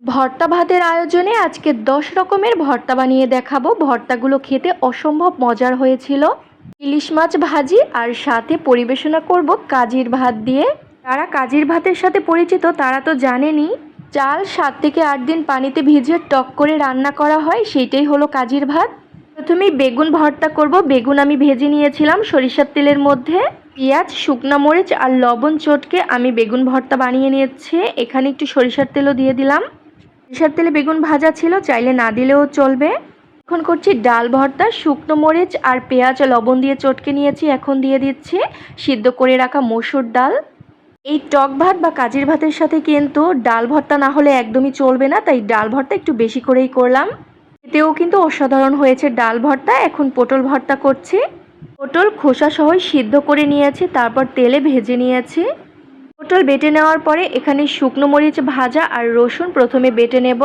ভর্তা ভাতের আয়োজনে আজকে 10 রকমের ভর্তা বানিয়ে দেখাবো। ভর্তাগুলো খেতে অসম্ভব মজার হয়েছিল। ইলিশ মাছ ভাজি আর সাথে পরিবেশনা করব কাজির ভাত দিয়ে। যারা কাজির ভাতের সাথে পরিচিত তারা তো জানেনই, চাল 7 থেকে 8 দিন পানিতে ভিজিয়ে টক করে রান্না করা হয়, সেইটাই হলো কাজির ভাত। প্রথমেই বেগুন ভর্তা করব। বেগুন আমি ভেজে নিয়েছিলাম সরিষার তেলের মধ্যে। পেঁয়াজ, শুকনা মরিচ আর লবণ চটকে আমি বেগুন ভর্তা বানিয়ে নিয়েছি। এখানে একটু সরিষার তেলও দিয়ে দিলাম। সরিষার তেলে বেগুন ভাজা ছিল, চাইলে না দিলেও চলবে। এখন করছি ডাল ভর্তা। শুকনো মরিচ আর পেঁয়াজ লবণ দিয়ে চটকে নিয়েছি। এখন দিয়ে দিচ্ছি সিদ্ধ করে রাখা মসুর ডাল। এই টক ভাত বা কাজির ভাতের সাথে কিন্তু ডাল ভর্তা না হলে একদমই চলবে না, তাই ডাল ভর্তা একটু বেশি করেই করলাম। এতেও কিন্তু অসাধারণ হয়েছে ডাল ভর্তা। এখন পটল ভর্তা করছি। পটল খোসা সহ সিদ্ধ করে নিয়েছি, তারপর তেলে ভেজে নিয়েছি। পটল বেটে নেওয়ার পরে এখানে শুকনো মরিচ ভাজা আর রসুন প্রথমে বেটে নেব।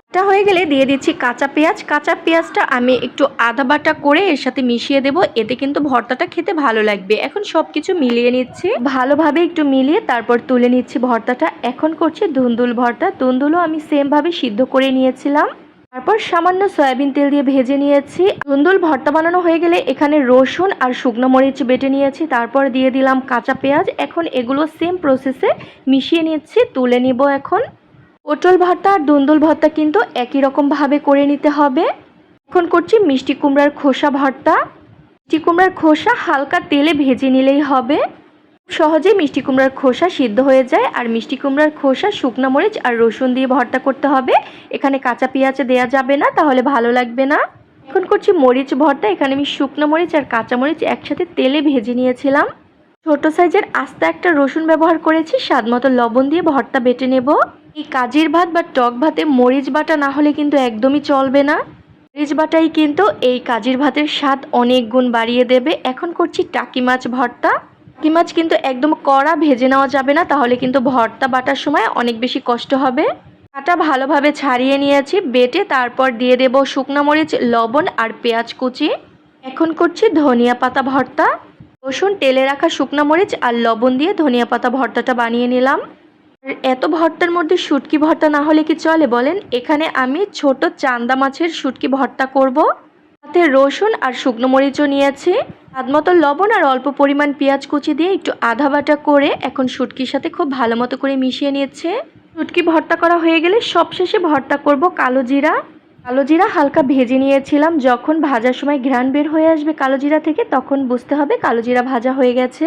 এটা হয়ে গেলে দিয়ে দিচ্ছি কাঁচা পেঁয়াজ। কাঁচা পেঁয়াজটা আমি একটু আদা বাটা করে এর সাথে মিশিয়ে দেব, এতে কিন্তু ভর্তাটা খেতে ভালো লাগবে। এখন সব কিছু মিলিয়ে নিচ্ছি, ভালোভাবে একটু মিলিয়ে তারপর তুলে নিচ্ছি ভর্তাটা। এখন করছি ধুন্দুল ভর্তা। ধুন্দুলও আমি সেমভাবে সিদ্ধ করে নিয়েছিলাম, তারপর সামান্য সয়াবিন তেল দিয়ে ভেজে নিয়েছি। ধুন্দুল ভর্তা বানানো হয়ে গেলে এখানে রসুন আর শুকনো মরিচ বেটে নিয়েছি, তারপর দিয়ে দিলাম কাঁচা পেঁয়াজ। এখন এগুলো সেম প্রসেসে মিশিয়ে নিচ্ছি, তুলে নিব। এখন পটল ভর্তা আর ধুন্দুল ভর্তা কিন্তু একই রকমভাবে করে নিতে হবে। এখন করছি মিষ্টি কুমড়ার খোসা ভর্তা। মিষ্টি কুমড়ার খোসা হালকা তেলে ভেজে নিলেই হবে। সহজেই মিষ্টি কুমড়ার খোসা সিদ্ধ হয়ে যায়। আর মিষ্টি কুমড়ার খোসা শুকনো মরিচ আর রসুন দিয়ে ভর্তা করতে হবে। এখানে কাঁচা পেঁয়াজ দেওয়া যাবে না, তাহলে ভালো লাগবে না। এখন করছি মরিচ ভর্তা। এখানে আমি শুকনো মরিচ আর কাঁচা মরিচ একসাথে তেলে ভেজে নিয়েছিলাম। ছোট সাইজের আস্তা একটা রসুন ব্যবহার করেছি। স্বাদ মতো লবণ দিয়ে ভর্তা বেটে নেব। এই কাজির ভাত বা টক ভাতে মরিচ বাটা না হলে কিন্তু একদমই চলবে না। মরিচ বাটাই কিন্তু এই কাজির ভাতের স্বাদ অনেক গুণ বাড়িয়ে দেবে। এখন করছি টাকি মাছ ভর্তা। টাকি মাছ কিন্তু একদম কড়া ভেজে নেওয়া যাবে না, তাহলে কিন্তু ভর্তা বাটার সময় অনেক বেশি কষ্ট হবে। কাটা ভালোভাবে ছাড়িয়ে নিয়েছি, বেটে তারপর দিয়ে দেব শুকনো মরিচ, লবণ আর পেঁয়াজ কুচি। এখন করছি ধনিয়া পাতা ভর্তা। রসুন, তেলে রাখা শুকনো মরিচ আর লবণ দিয়ে ধনিয়া পাতা ভর্তাটা বানিয়ে নিলাম। আর এত ভর্তার মধ্যে শুটকি ভর্তা না হলে কি চলে বলেন? এখানে আমি ছোট চান্দা মাছের শুটকি ভর্তা করব। সাথে রসুন আর শুকনো মরিচও নিয়েছি, স্বাদ মতো লবণ আর অল্প পরিমাণ পেঁয়াজ কুচি দিয়ে একটু আধা বাটা করে এখন শুটকির সাথে খুব ভালো মতো করে মিশিয়ে নিচ্ছে। শুটকি ভর্তা করা হয়ে গেলে সবশেষে ভর্তা করব কালো জিরা। কালো জিরা হালকা ভেজে নিয়েছিলাম। যখন ভাজার সময় ঘ্রাণ বের হয়ে আসবে কালো জিরা থেকে, তখন বুঝতে হবে কালো জিরা ভাজা হয়ে গেছে।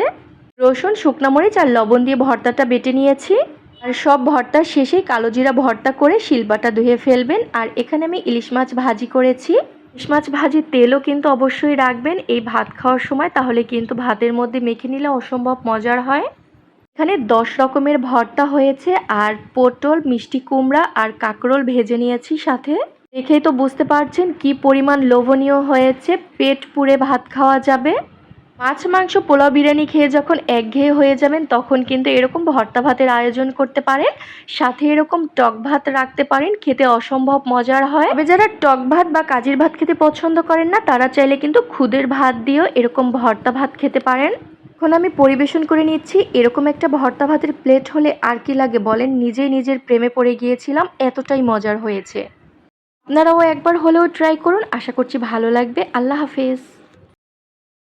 রসুন, শুকনো মরিচ আর লবণ দিয়ে ভর্তাটা বেটে নিয়েছি। আর সব ভর্তার শেষে কালো জিরা ভর্তা করে শিলবাটা ধুয়ে ফেলবেন। আর এখানে আমি ইলিশ মাছ ভাজি করেছি। ইলিশ মাছ ভাজির তেলও কিন্তু অবশ্যই রাখবেন এই ভাত খাওয়ার সময়, তাহলে কিন্তু ভাতের মধ্যে মেখে নিলে অসম্ভব মজার হয়। এখানে 10 রকমের ভর্তা হয়েছে। আর পটল, মিষ্টি কুমড়া আর কাঁকরোল ভেজে নিয়েছি সাথে। দেখেই তো বুঝতে পারছেন কি পরিমাণ লোভনীয় হয়েছে। পেট পুড়ে ভাত খাওয়া যাবে। মাছ, মাংস, পোলাও, বিরিয়ানি খেয়ে যখন একঘেয়ে হয়ে যাবেন, তখন কিন্তু এরকম ভর্তা ভাতের আয়োজন করতে পারেন। সাথে এরকম টক ভাত রাখতে পারেন, খেতে অসম্ভব মজার হয়। তবে যারা টক ভাত বা কাজির ভাত খেতে পছন্দ করেন না, তারা চাইলে কিন্তু খুদের ভাত দিয়েও এরকম ভর্তা ভাত খেতে পারেন। এখন আমি পরিবেশন করে নিচ্ছি। এরকম একটা ভর্তা ভাতের প্লেট হলে আর কি লাগে বলেন? নিজেই নিজের প্রেমে পড়ে গিয়েছিলাম, এতটাই মজার হয়েছে। আপনারাও একবার হলেও ট্রাই করুন, আশা করছি ভালো লাগবে। আল্লাহ হাফেজ।